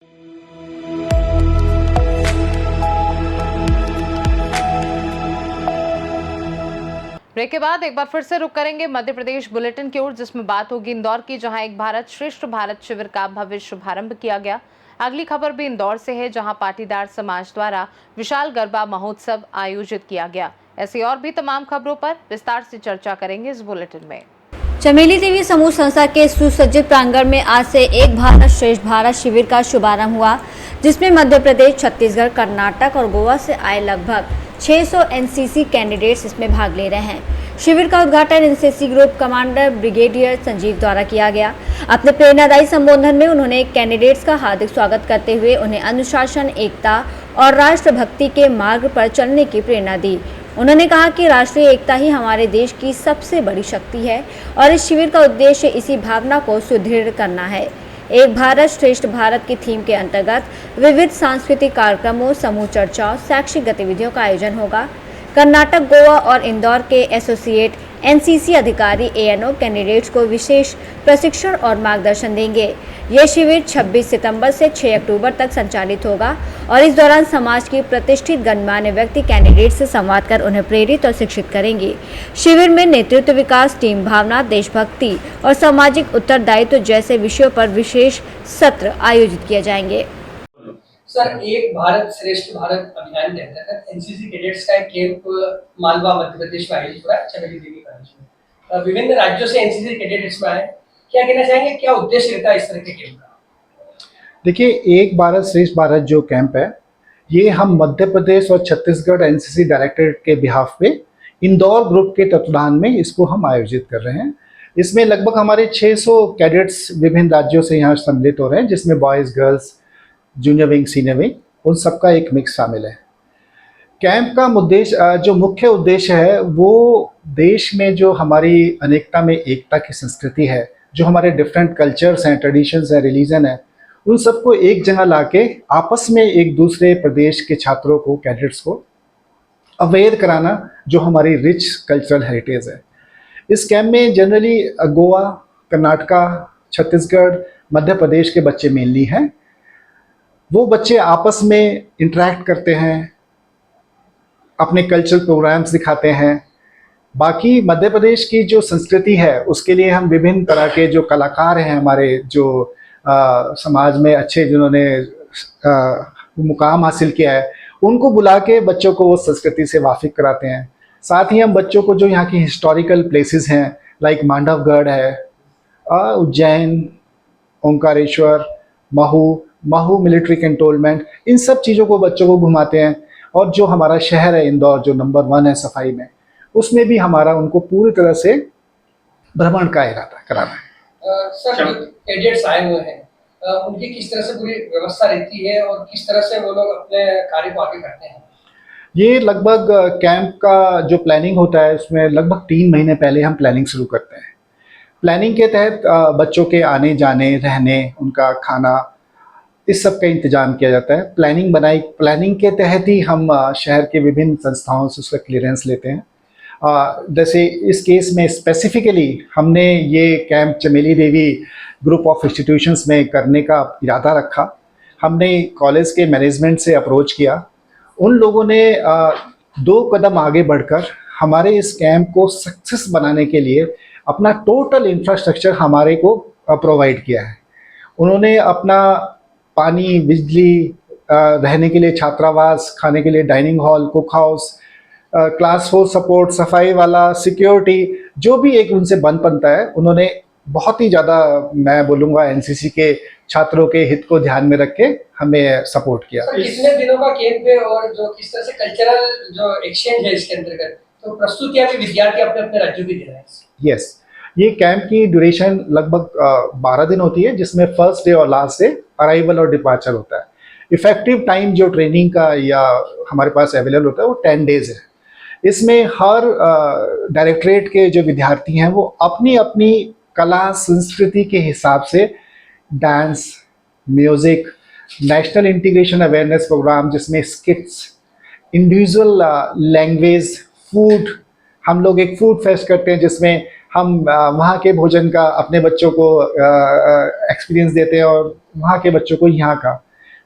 Break के बाद एक बार फिर से रुक करेंगे मध्य प्रदेश बुलेटिन की ओर, जिसमें बात होगी इंदौर की, जहां एक भारत श्रेष्ठ भारत शिविर का भव्य शुभारंभ किया गया। अगली खबर भी इंदौर से है, जहां पाटीदार समाज द्वारा विशाल गरबा महोत्सव आयोजित किया गया। ऐसी और भी तमाम खबरों पर विस्तार से चर्चा करेंगे इस बुलेटिन में। चमेली देवी समूह संस्था के सुसज्जित प्रांगण में आज से एक भारत श्रेष्ठ भारत शिविर का शुभारंभ हुआ, जिसमें मध्य प्रदेश, छत्तीसगढ़, कर्नाटक और गोवा से आए लगभग 600 एनसीसी कैंडिडेट्स इसमें भाग ले रहे हैं। शिविर का उद्घाटन NCC group commander brigadier Sanjeev द्वारा किया गया। अपने प्रेरणादायी संबोधन में उन्होंने कैंडिडेट्स का हार्दिक स्वागत करते हुए उन्हें अनुशासन, एकता और राष्ट्रभक्ति के मार्ग पर चलने की प्रेरणा दी। उन्होंने कहा कि राष्ट्रीय एकता ही हमारे देश की सबसे बड़ी शक्ति है और इस शिविर का उद्देश्य इसी भावना को सुदृढ़ करना है। एक भारत श्रेष्ठ भारत की थीम के अंतर्गत विविध सांस्कृतिक कार्यक्रमों, समूह चर्चाओं, शैक्षिक गतिविधियों का आयोजन होगा। कर्नाटक, गोवा और इंदौर के एसोसिएट एनसीसी अधिकारी एएनओ कैंडिडेट्स को विशेष प्रशिक्षण और मार्गदर्शन देंगे। यह शिविर 26 सितंबर से 6 अक्टूबर तक संचालित होगा और इस दौरान समाज की प्रतिष्ठित गणमान्य व्यक्ति कैंडिडेट से संवाद कर उन्हें प्रेरित और शिक्षित करेंगे। शिविर में नेतृत्व विकास, टीम भावना, देशभक्ति और सामाजिक उत्तरदायित्व जैसे विषयों पर विशेष सत्र आयोजित किए जाएंगे। सर, एक भारत श्रेष्ठ भारत अभियान के अंतर्गत एनसीसी कैडेट्स का एक कैंप मालवा मध्य प्रदेश में आयोजित हुआ है, चमेली देवी कॉलेज में। विभिन्न राज्यों से एनसीसी कैडेट्स में आए, क्या कहना चाहेंगे, क्या उद्देश्य रहता है इस तरह के कैंप का? देखिए, एक भारत श्रेष्ठ भारत जो कैंप है, ये हम मध्य प्रदेश और छत्तीसगढ़ एनसीसी डायरेक्टरेट के बिहाफ पे इंदौर ग्रुप के तत्वाधान में इसको हम आयोजित कर रहे हैं। इसमें लगभग हमारे 600 कैडेट्स विभिन्न राज्यों से यहाँ सम्मिलित हो रहे हैं, जिसमें boys, girls, junior wing, senior wing, उन सबका एक मिक्स शामिल है। कैंप का उद्देश्य, जो मुख्य उद्देश्य है, वो देश में जो हमारी अनेकता में एकता की संस्कृति है, जो हमारे डिफरेंट कल्चर्स हैं, ट्रेडिशंस हैं, रिलीजन है, उन सबको एक जगह लाके आपस में एक दूसरे प्रदेश के छात्रों को, कैडेट्स को अवेयर कराना, जो हमारी रिच कल्चरल हेरिटेज है। इस कैंप में जनरली गोवा, कर्नाटका, छत्तीसगढ़, मध्य प्रदेश के बच्चे मेनली हैं। वो बच्चे आपस में इंटरेक्ट करते हैं, अपने कल्चरल प्रोग्राम्स दिखाते हैं। बाकी मध्य प्रदेश की जो संस्कृति है, उसके लिए हम विभिन्न तरह के जो कलाकार हैं हमारे, जो समाज में अच्छे, जिन्होंने मुकाम हासिल किया है, उनको बुला के बच्चों को वो संस्कृति से वाकिफ कराते हैं। साथ ही हम बच्चों को जो यहाँ की हिस्टोरिकल प्लेसेस हैं, लाइक मांडवगढ़ है, उज्जैन, ओंकारेश्वर, महू मिलिट्री कैंटोनमेंट, इन सब चीज़ों को बच्चों को घुमाते हैं। और जो हमारा शहर है इंदौर, जो नंबर 1 है सफाई में, उसमें भी हमारा उनको पूरी तरह से भ्रमण का इरादा कराना है। सर, जो कैडेट्स आए हुए हैं, उनकी किस तरह से पूरी व्यवस्था रहती है और किस तरह से वो लोग अपने कार्य को आगे करते हैं? ये लगभग कैंप का जो प्लानिंग होता है, उसमें लगभग 3 महीने पहले हम प्लानिंग शुरू करते हैं। प्लानिंग के तहत बच्चों के आने जाने, रहने, उनका खाना, इस सब का इंतजाम किया जाता है। प्लानिंग के तहत ही हम शहर के विभिन्न संस्थाओं से उसका क्लियरेंस लेते हैं। जैसे इस केस में स्पेसिफिकली हमने ये कैंप चमेली देवी ग्रुप ऑफ इंस्टीट्यूशंस में करने का इरादा रखा। हमने कॉलेज के मैनेजमेंट से अप्रोच किया। उन लोगों ने 2 कदम आगे बढ़कर हमारे इस कैंप को सक्सेस बनाने के लिए अपना टोटल इंफ्रास्ट्रक्चर हमारे को प्रोवाइड किया है। उन्होंने अपना पानी, बिजली, रहने के लिए छात्रावास, खाने के लिए dining hall, cook house, class 4 support, सफाई वाला, सिक्योरिटी, जो भी एक उनसे बनता है, उन्होंने बहुत ही ज़्यादा, मैं बोलूँगा, एनसीसी के छात्रों के हित को ध्यान में रख के हमें सपोर्ट किया। सर, कितने दिनों का कैंप है और जो किस तरह से कल्चरल जो एक्सचेंज है इसके अंतर्गत, तो प्रस्तुतियाँ भी विद्यार्थी अपने अपने राज्यों की दे रहे हैं? यस, ये कैंप की ड्यूरेशन लगभग 12 दिन होती है, जिसमें फर्स्ट डे और लास्ट डे अराइवल और डिपार्चर होता है। इफेक्टिव टाइम जो ट्रेनिंग का या हमारे पास अवेलेबल होता है वो 10 डेज है। इसमें हर डायरेक्टरेट के जो विद्यार्थी हैं वो अपनी अपनी कला संस्कृति के हिसाब से dance, music, national integration awareness programme जिसमें स्किट्स, इंडिविजुअल लैंग्वेज, फूड, हम लोग एक फूड फेस्ट करते हैं जिसमें हम वहाँ के भोजन का अपने बच्चों को एक्सपीरियंस देते हैं और वहाँ के बच्चों को यहाँ का।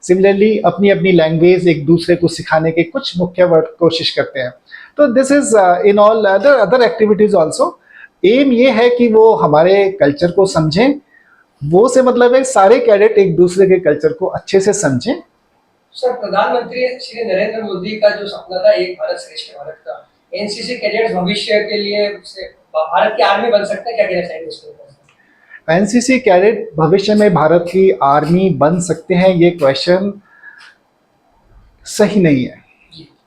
सिमिलरली अपनी अपनी लैंग्वेज एक दूसरे को सिखाने के कुछ मुख्य वर्ड कोशिश करते हैं। तो this is in all other activities also. एम ये है कि वो हमारे कल्चर को समझें, वो से मतलब है सारे कैडेट एक दूसरे के कल्चर को अच्छे से समझें। सर, प्रधानमंत्री श्री नरेंद्र मोदी का जो सपना था एक भारत श्रेष्ठ भारत का, एनसीसी कैडेट्स भविष्य के लिए भारत की आर्मी बन सकते हैं, क्या कहना चाहेंगे इसके ऊपर? एनसीसी कैडेट भविष्य में भारत की आर्मी बन सकते हैं, ये क्वेश्चन सही नहीं है।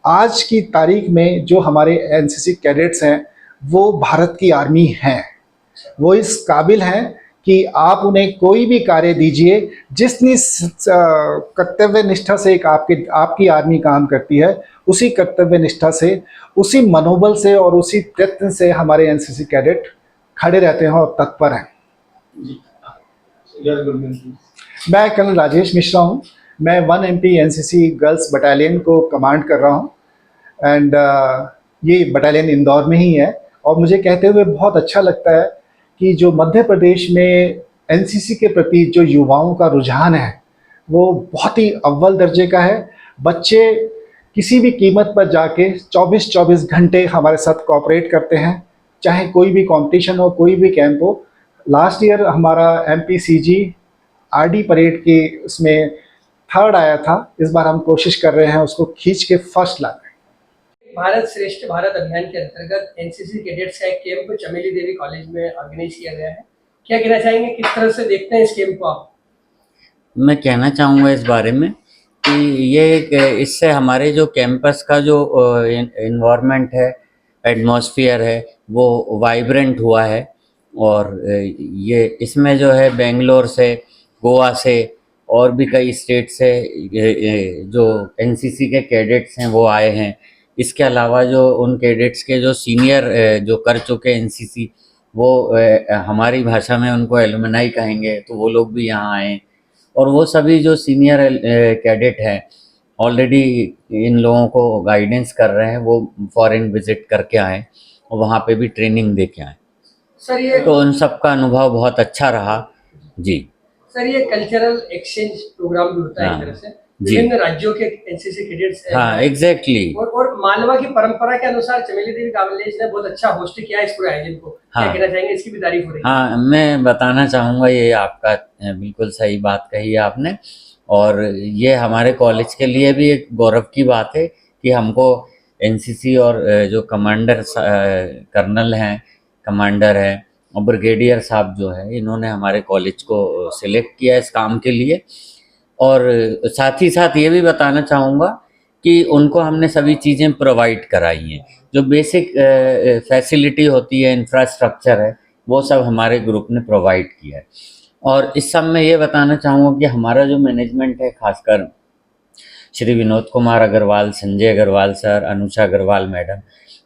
आज की तारीख में जो हमारे एनसीसी कैडेट्स हैं वो भारत की आर्मी हैं, वो इस काबिल हैं कि आप उन्हें कोई भी कार्य दीजिए, जितनी कर्तव्य निष्ठा से एक आपकी आर्मी काम करती है, उसी कर्तव्य निष्ठा से, उसी मनोबल से और उसी प्रयत्न से हमारे एनसीसी कैडेट खड़े रहते हैं और तत्पर हैं। मैं कर्नल राजेश मिश्रा हूँ, मैं 1 MP एनसीसी गर्ल्स बटालियन को कमांड कर रहा हूँ एंड ये बटालियन इंदौर में ही है। और मुझे कहते हुए बहुत अच्छा लगता है कि जो मध्य प्रदेश में एनसीसी के प्रति जो युवाओं का रुझान है वो बहुत ही अव्वल दर्जे का है। बच्चे किसी भी कीमत पर जाके 24-24 घंटे हमारे साथ कोऑपरेट करते हैं, चाहे कोई भी कंपटीशन हो, कोई भी कैंप हो। लास्ट ईयर हमारा MPCG RD परेड की उसमें 3rd आया था, इस बार हम कोशिश कर रहे हैं उसको खींच के 1st लाने। भारत श्रेष्ठ भारत अभियान के अंतर्गत एनसीसी कैडेट्स का एक कैंप चमेली देवी कॉलेज में ऑर्गेनाइज किया गया है, क्या कहना चाहेंगे, किस तरह से देखते हैं इस कैंप को आप? मैं कहना चाहूँगा इस बारे में कि ये इससे हमारे जो कैंपस का जो इन्वायरमेंट है, एटमॉस्फेयर है, वो वाइब्रेंट हुआ है। और ये इसमें जो है बेंगलोर से, गोवा से और भी कई स्टेट से जो एनसीसी के कैडेट्स हैं वो आए हैं। इसके अलावा जो उन कैडेट्स के जो सीनियर जो कर चुके एनसीसी, वो हमारी भाषा में उनको एलुमनाई कहेंगे, तो वो लोग भी यहाँ आए। और वो सभी जो सीनियर कैडेट हैं ऑलरेडी इन लोगों को गाइडेंस कर रहे हैं, वो फॉरेन विजिट करके आए और वहाँ पे भी ट्रेनिंग दे के आए। सर ये तो उन सब का अनुभव बहुत अच्छा रहा जी। सर, ये कल्चरल एक्सचेंज प्रोग्राम भी होता है एक तरह से, विभिन्न राज्यों के एनसीसी कैडेट्स हैं। हाँ, एग्जैक्टली। और मालवा की परंपरा के अनुसार चमेली देवी कॉलेज ने बहुत अच्छा होस्ट किया इस पूरे आयोजन को, क्या कहना चाहेंगे, इसकी भी तारीफ हो रही है? हाँ, मैं बताना चाहूँगा, ये आपका बिल्कुल सही बात कही है आपने। और ये हमारे कॉलेज के लिए भी एक गौरव की बात है कि हमको एनसीसी और जो कमांडर कर्नल हैं, कमांडर है और ब्रिगेडियर साहब जो है, इन्होंने हमारे कॉलेज को सिलेक्ट किया इस काम के लिए। और साथ ही साथ ये भी बताना चाहूँगा कि उनको हमने सभी चीज़ें प्रोवाइड कराई हैं, जो बेसिक फैसिलिटी होती है, इंफ्रास्ट्रक्चर है, वो सब हमारे ग्रुप ने प्रोवाइड किया है। और इस सब में ये बताना चाहूँगा कि हमारा जो मैनेजमेंट है, खासकर श्री विनोद कुमार अग्रवाल, संजय अग्रवाल सर, अनुषा अग्रवाल मैडम,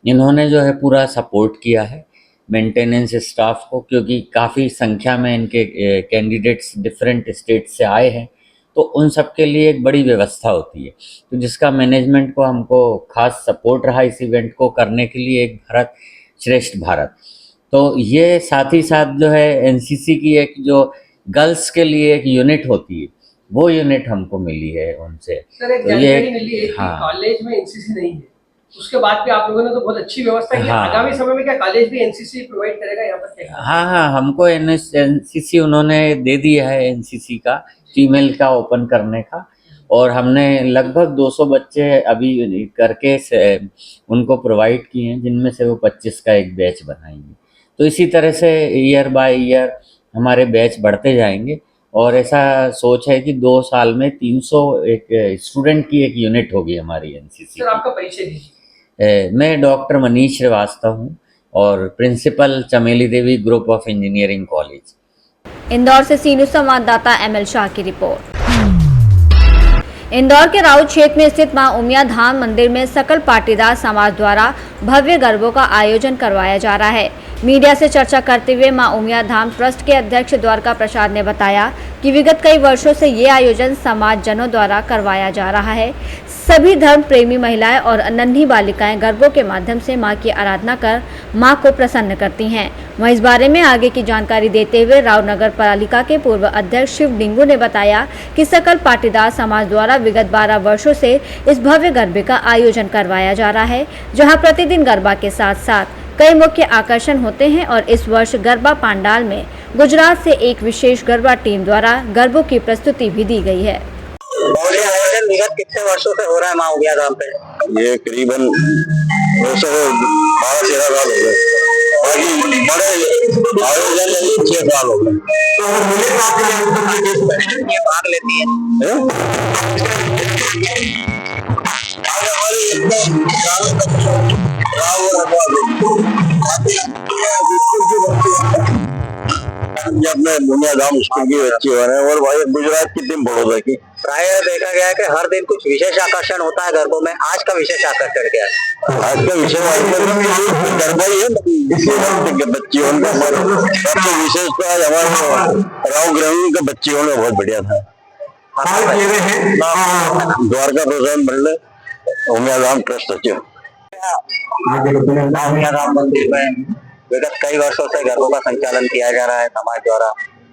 इन्होंने जो है पूरा सपोर्ट किया है मेंटेनेंस स्टाफ को, क्योंकि काफ़ी संख्या में इनके कैंडिडेट्स डिफरेंट स्टेट से आए हैं, तो उन सब के लिए एक बड़ी व्यवस्था होती है। तो जिसका मैनेजमेंट को हमको खास सपोर्ट रहा इस इवेंट को करने के लिए, एक भारत श्रेष्ठ भारत। तो ये साथ ही साथ जो है एनसीसी की एक जो गर्ल्स के लिए एक यूनिट होती है, वो यूनिट हमको मिली है उनसे। सर, एक तो जानकारी मिली है कि हाँ, कॉलेज में एनसीसी नहीं है, उसके बाद भी आप लोगों ने तो बहुत अच्छी व्यवस्था की। हाँ, आगामी समय में क्या कॉलेज भी एनसीसी प्रोवाइड करेगा यहाँ पर? हाँ, हमको एनसीसी उन्होंने दे दिया है, एनसीसी का फीमेल का ओपन करने का। और हमने लगभग 200 बच्चे अभी करके उनको प्रोवाइड किए हैं, जिनमें से वो 25 का एक बैच बनाएंगे। तो इसी तरह से ईयर बाय ईयर हमारे बैच बढ़ते जाएंगे और ऐसा सोच है कि 2 साल में 300 एक स्टूडेंट की एक यूनिट होगी हमारी एनसीसी। सर, आपका परिचय दीजिए। मैं डॉक्टर मनीष श्रीवास्तव हूँ और principal Chameli Devi group of engineering college. Indore से सीनियर संवाददाता ML शाह की रिपोर्ट। इंदौर के राउत क्षेत्र में स्थित मां उमिया धाम मंदिर में सकल पाटीदार समाज द्वारा भव्य गरबों का आयोजन करवाया जा रहा है। मीडिया से चर्चा करते हुए मां उमिया धाम ट्रस्ट के अध्यक्ष द्वारका प्रसाद ने बताया कि विगत कई वर्षों से ये आयोजन समाज जनों द्वारा करवाया जा रहा है। सभी धर्म प्रेमी महिलाएं और नन्ही बालिकाएं गरबों के माध्यम से मां की आराधना कर मां को प्रसन्न करती हैं। वहीं इस बारे में आगे की जानकारी देते हुए राव नगर पालिका के पूर्व अध्यक्ष शिव डिंगू ने बताया कि सकल पाटीदार समाज द्वारा विगत 12 वर्षों से इस भव्य गरबे का आयोजन करवाया जा रहा है, जहां प्रतिदिन गरबा के साथ साथ कई मुख्य आकर्षण होते हैं और इस वर्ष गरबा पंडाल में गुजरात से एक विशेष गरबा टीम द्वारा गरबों की प्रस्तुति भी दी गई है। आयोजन विगत कितने वर्षों से हो रहा है माँ उमिया धाम पे? ये करीबन 12-13 साल हो गए। बाकी बड़े आयोजन 6 साल हो गए। ये भाग लेती है। अपने उमिया धाम स्कूल की बच्ची बने और भाई गुजरात की टीम बड़ौदा की। प्राय देखा गया है कि हर दिन कुछ विशेष आकर्षण होता है गरबों में। आज का विशेष आकर्षण क्या है? आज का विषय गरबा ही है, बच्चियों का सबसे विशेष तो आज हमारे राव ग्रामीण के बच्चियों ने बहुत बढ़िया था। द्वारका प्रसाद मंडल उमिया धाम ट्रस्ट सचिव। उमिया धाम मंदिर में विगत कई वर्षों से गरबों का संचालन किया जा रहा है समाज द्वारा,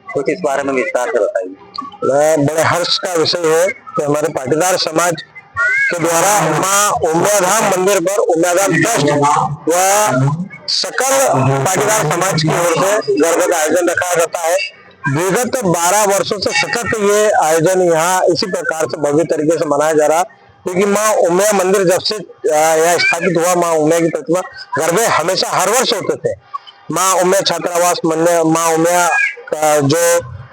कुछ इस बारे में विस्तार से बताइए। बड़े हर्ष का विषय है कि हमारे पाटीदार समाज के द्वारा माँ उमिया धाम मंदिर पर उमिया धाम ट्रस्ट व सकल पाटीदार समाज की ओर से गरबे का आयोजन रखा जाता है। विगत 12 वर्षों से सतत ये आयोजन यहाँ इसी प्रकार से भव्य तरीके से मनाया जा रहा, क्योंकि माँ उमिया मंदिर जब से यहाँ स्थापित हुआ, माँ उमिया की प्रतिमा गरबे हमेशा हर वर्ष होते थे। माँ उमिया छात्रावास, माँ उमिया का जो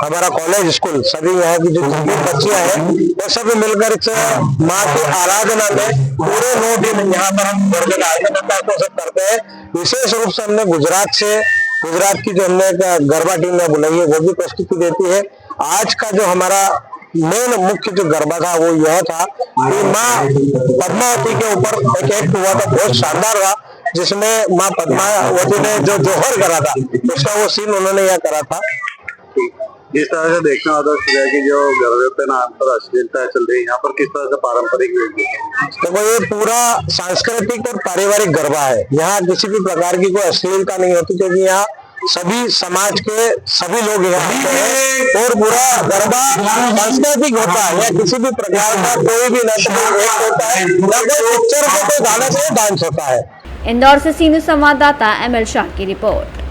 हमारा कॉलेज स्कूल, सभी यहाँ की जो बच्चियां हैं वो सभी मिलकर इस माँ की आराधना में पूरे 9 दिन यहाँ पर हम गरबे का आयोजन करते हैं। विशेष रूप से हमने गुजरात की जो हमने गरबा टीम ने बुलाई है वो भी प्रस्तुति देती है। आज का जो हमारा मेन मुख्य जो गरबा था वो यह था कि माँ पद्मावती के ऊपर एक एक्ट हुआ था, बहुत शानदार रहा, जिसमें माँ पद्मावती ने जो जोहर करा था उसका वो सीन उन्होंने यहाँ करा था। जिस तरह से देखना होता है कि जो गरबे पे नाम पर अश्लीलता चल रही है, यहाँ पर किस तरह से पारंपरिक तो ये पूरा सांस्कृतिक और पारिवारिक गरबा है। यहाँ किसी भी प्रकार की कोई अश्लीलता नहीं होती, क्योंकि यहाँ सभी समाज के सभी लोग यहाँ आते हैं और पूरा गरबा सांस्कृतिक होता है। या किसी भी प्रकार का कोई भी नृत्य होता है, ना कोई पिक्चर को कोई गाना से डांस होता है। इंदौर से सीनियर संवाददाता एमएल शाह की रिपोर्ट।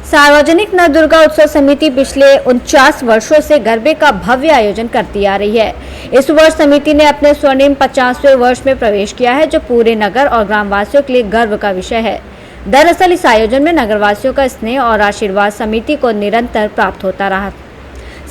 सार्वजनिक नवदुर्गा उत्सव समिति पिछले 49 वर्षों से गरबे का भव्य आयोजन करती आ रही है। इस वर्ष समिति ने अपने स्वर्णिम 50वें वर्ष में प्रवेश किया है, जो पूरे नगर और ग्रामवासियों के लिए गर्व का विषय है। दरअसल इस आयोजन में नगरवासियों का स्नेह और आशीर्वाद समिति को निरंतर प्राप्त होता रहा।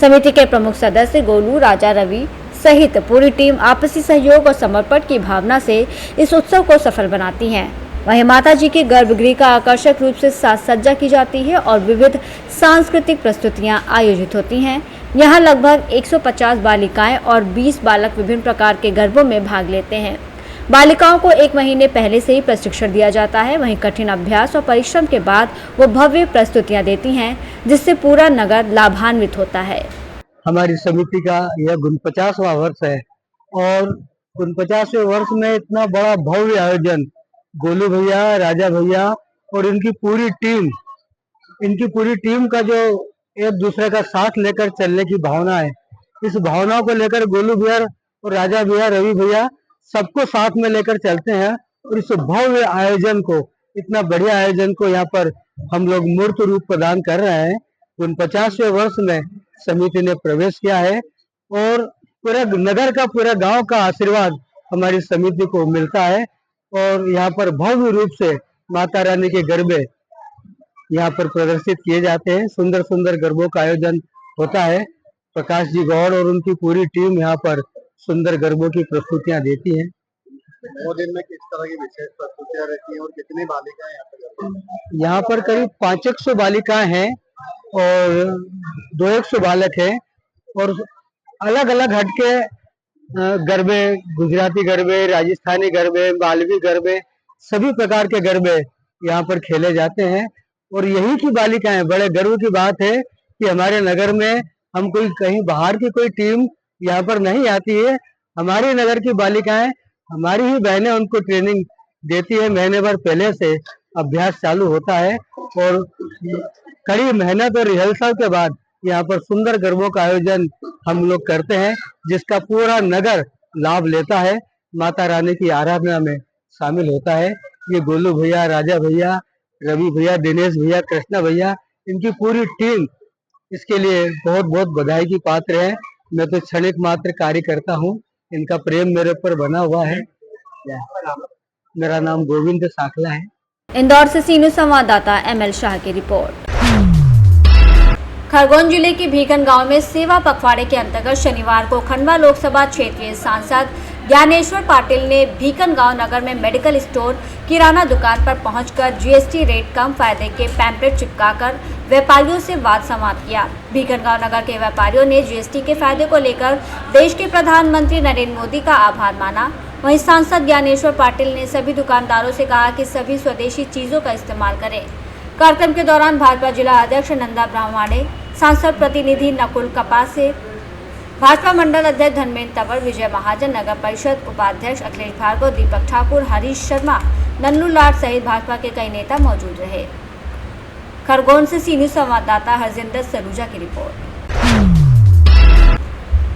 समिति के प्रमुख सदस्य गोलू, राजा, रवि सहित पूरी टीम आपसी सहयोग और समर्पण की भावना से इस उत्सव को सफल बनाती हैं। वहीं माता जी के गर्भगृह का आकर्षक रूप से साज सज्जा की जाती है और विविध सांस्कृतिक प्रस्तुतियां आयोजित होती हैं। यहां लगभग 150 बालिकाएं और 20 बालक विभिन्न प्रकार के गरबों में भाग लेते हैं। बालिकाओं को 1 महीने पहले से ही प्रशिक्षण दिया जाता है। वहीं कठिन अभ्यास और परिश्रम के बाद वो भव्य प्रस्तुतियां देती हैं, जिससे पूरा नगर लाभान्वित होता है। हमारी समिति का यह 49वां वर्ष है और 49वें वर्ष में इतना बड़ा भव्य आयोजन गोलू भैया, राजा भैया और इनकी पूरी टीम का जो एक दूसरे का साथ लेकर चलने की भावना है, इस भावना को लेकर गोलू भैया और राजा भैया, रवि भैया सबको साथ में लेकर चलते हैं और इस भव्य आयोजन को, इतना बढ़िया आयोजन को यहाँ पर हम लोग मूर्त रूप प्रदान कर रहे हैं। 49वें वर्ष में समिति ने प्रवेश किया है और पूरा नगर का, पूरा गांव का आशीर्वाद हमारी समिति को मिलता है और यहाँ पर भव्य रूप से माता रानी के गरबे यहाँ पर प्रदर्शित किए जाते हैं। सुंदर सुंदर गरबों का आयोजन होता है। प्रकाश जी गौड़ और उनकी पूरी टीम यहाँ पर सुंदर गरबों की प्रस्तुतियाँ देती हैं। 2 दिन में किस तरह की विशेष प्रस्तुतियाँ रहती हैं और कितनी बालिकाएं यहाँ पर करीब 500 बालिकाएं हैं और 200 बालक हैं और अलग अलग हटके गरबे, गुजराती गरबे, राजस्थानी गरबे, मालवी गरबे, सभी प्रकार के गरबे यहाँ पर खेले जाते हैं। और यही की बालिकाएं, बड़े गर्व की बात है कि हमारे नगर में हम कोई कहीं बाहर की कोई टीम यहाँ पर नहीं आती है। हमारे नगर की बालिकाएं, हमारी ही बहनें उनको ट्रेनिंग देती है। महीने भर पहले से अभ्यास चालू होता है और कड़ी मेहनत और रिहर्सल के बाद यहाँ पर सुंदर गरबों का आयोजन हम लोग करते हैं, जिसका पूरा नगर लाभ लेता है, माता रानी की आराधना में शामिल होता है। ये गोलू भैया, राजा भैया, रवि भैया, दिनेश भैया, कृष्णा भैया, इनकी पूरी टीम इसके लिए बहुत बहुत बधाई की पात्र है। मैं तो क्षणिक मात्र कार्य करता हूँ, इनका प्रेम मेरे ऊपर बना हुआ है। मेरा नाम गोविंद साखला है। इंदौर से सीनू संवाददाता ML शाह की रिपोर्ट। खरगोन जिले के भीकन गांव में सेवा पखवाड़े के अंतर्गत शनिवार को खंडवा लोकसभा क्षेत्रीय सांसद ज्ञानेश्वर पाटिल ने भीकन गांव नगर में मेडिकल स्टोर, किराना दुकान पर पहुंचकर GST रेट कम फायदे के पैम्पलेट चिपकाकर व्यापारियों से वाद संवाद किया। भीकन गांव नगर के व्यापारियों ने GST के फायदे को लेकर देश के प्रधानमंत्री नरेंद्र मोदी का आभार माना। वहीं सांसद ज्ञानेश्वर पाटिल ने सभी दुकानदारों से कहा कि सभी स्वदेशी चीजों का इस्तेमाल करें। कार्यक्रम के दौरान भाजपा जिला अध्यक्ष नंदा ब्राह्मणे, सांसद प्रतिनिधि नकुल कपासे, भाजपा मंडल अध्यक्ष धर्मेंद्र तंवर, विजय महाजन, नगर परिषद उपाध्यक्ष अखिलेश भार्गव, दीपक ठाकुर, हरीश शर्मा, नन्नू लाट सहित भाजपा के कई नेता मौजूद रहे। खरगोन से सीनियर संवाददाता हरजिंदर सलूजा की रिपोर्ट।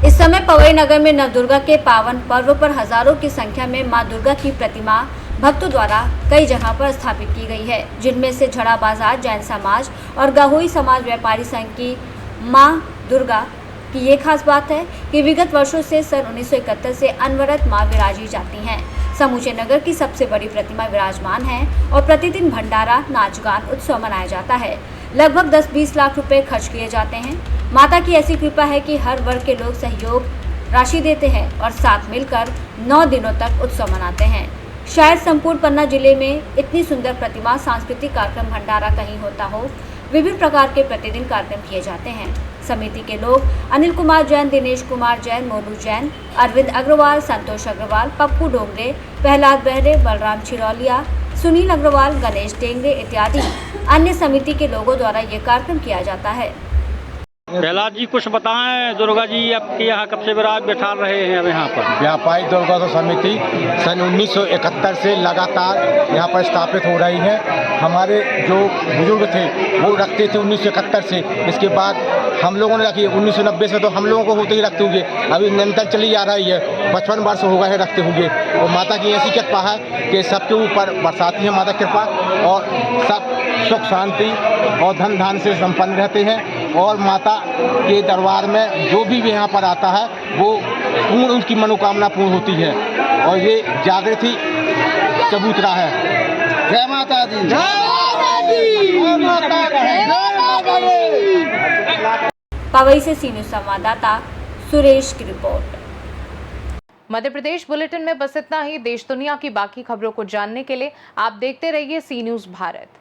इस समय पवई नगर में नवदुर्गा के पावन पर्व पर हजारों की संख्या में मां दुर्गा की प्रतिमा भक्तों द्वारा कई जगह पर स्थापित की गई है, जिनमें से झड़ा बाजार जैन समाज और गहोई समाज व्यापारी संघ की मां दुर्गा की ये खास बात है कि विगत वर्षों से सन 1971 से अनवरत मां विराजी जाती हैं। समूचे नगर की सबसे बड़ी प्रतिमा विराजमान है और प्रतिदिन भंडारा, नाच गान उत्सव मनाया जाता है। लगभग 10-20 लाख रुपए खर्च किए जाते हैं। माता की ऐसी कृपा है कि हर वर्ग के लोग सहयोग राशि देते हैं और साथ मिलकर 9 दिनों तक उत्सव मनाते हैं। शायद संपूर्ण पन्ना जिले में इतनी सुंदर प्रतिमा, सांस्कृतिक कार्यक्रम, भंडारा कहीं होता हो। विभिन्न प्रकार के प्रतिदिन कार्यक्रम किए जाते हैं। समिति के लोग अनिल कुमार जैन, दिनेश कुमार जैन, मोनू जैन, अरविंद अग्रवाल, संतोष अग्रवाल, पप्पू डोंगरे, प्रहलाद बहरे, बलराम छिरौलिया, सुनील अग्रवाल, गणेश टेंगरे इत्यादि अन्य समिति के लोगों द्वारा ये कार्यक्रम किया जाता है। प्रहलाद जी कुछ बताएं, दुर्गा जी आपके यहाँ कब से विराज बैठा रहे हैं अब यहाँ पर? व्यापारी दुर्गा समिति सन 1971 से लगातार यहाँ पर स्थापित हो रही है। हमारे जो बुजुर्ग थे वो रखते थे 1971 से, इसके बाद हम लोगों ने रखी 1990 से, तो हम लोगों को होते ही रखते हुए अभी निरंतर चली आ रही है। 55 वर्ष हो गए हैं रखते हुए। और माता की ऐसी कृपा है कि सबके ऊपर बरसाती है माता कृपा, और सब सुख शांति और धन धान से संपन्न रहते हैं। और माता के दरबार में जो भी यहाँ पर आता है वो पूर्ण उसकी मनोकामना पूर्ण होती है, और ये जागृत ही चबूतरा है। जय माता दी, जय माता दी, जय माता दी। पवई से सीनियर संवाददाता सुरेश की रिपोर्ट। मध्य प्रदेश बुलेटिन में बस इतना ही। देश दुनिया की बाकी खबरों को जानने के लिए आप देखते रहिए सी न्यूज़ भारत।